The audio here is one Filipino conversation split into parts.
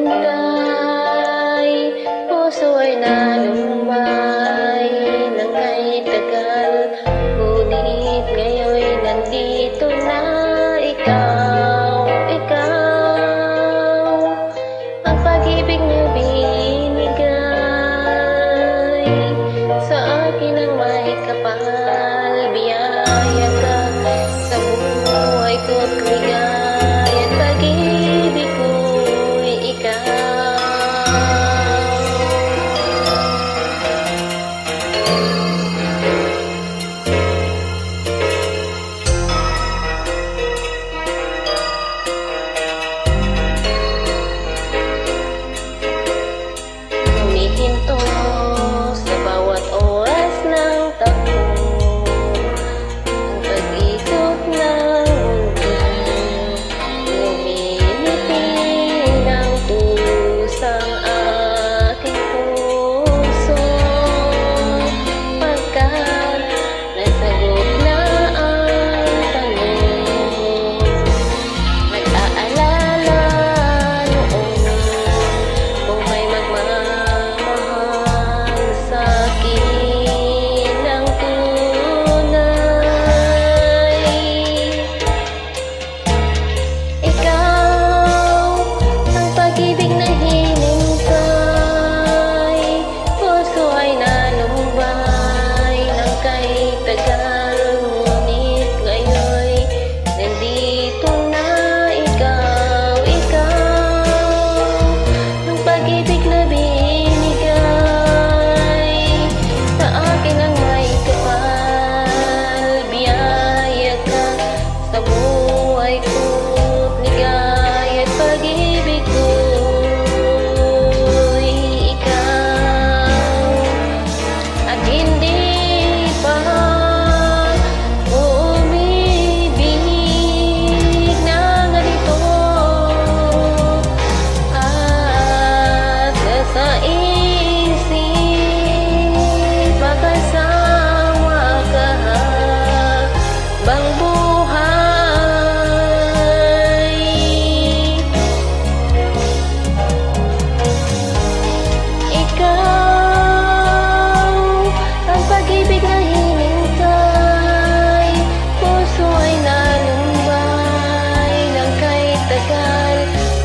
hinintay, puso ay nalumbay ng kay tagal. Ngunit ngayon'y nandito na ikaw, ikaw, ang pag-ibig na binigay sa akin ang may kapal. Biyaya ka sa buhay ko't ligaya't pag-ibig ko'y ikaw. Humihinto sa bawat oras ng takbo, ang pag-ikot ng mundo. Ngumingiti ng tusang aking puso, pagkat nasagot na ang tanong. Nag-aalala noon kung may magmamahal sa'kin ng tunay. Ikaw ang pag-ibig na hinintay, puso ay nalumbay ng kay tagal. Ngunit ngayon'y nandito na ikaw, ikaw, ang pag-ibig na binigay sa akin ang may kapal. Biyaya ka sa buhay ko't ligaya't pag-ibig ko'y ikaw. At hindi pa umibig na ganito, at sa isip makasama ka bang buhay. Ikaw ang pag-ibig na hinintay, puso ay nalumbay ng kay tagal.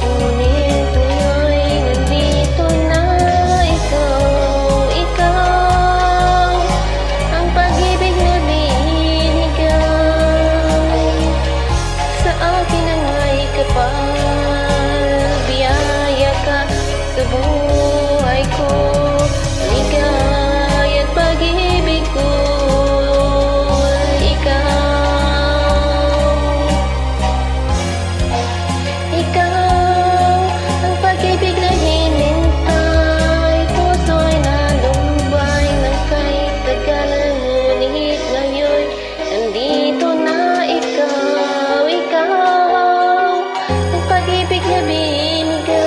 Ngunit ngayon'y nandito na ikaw, ikaw, ang pag-ibig na binigay sa akin ang may kapal. Biyaya ka sa buhay ko, ligaya't pag-ibig ko, ikaw. Ikaw ang pag-ibig na hinintay, puso ay nalumbay ng kay tagal. Ngunit ngayon'y nandito na ikaw, ikaw, ang pag-ibig na binigay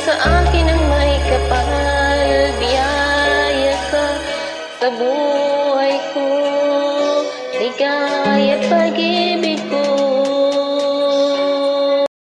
sa akin ang may kapal. Biyaya ka sa buhay ko, ligaya't pag-ibig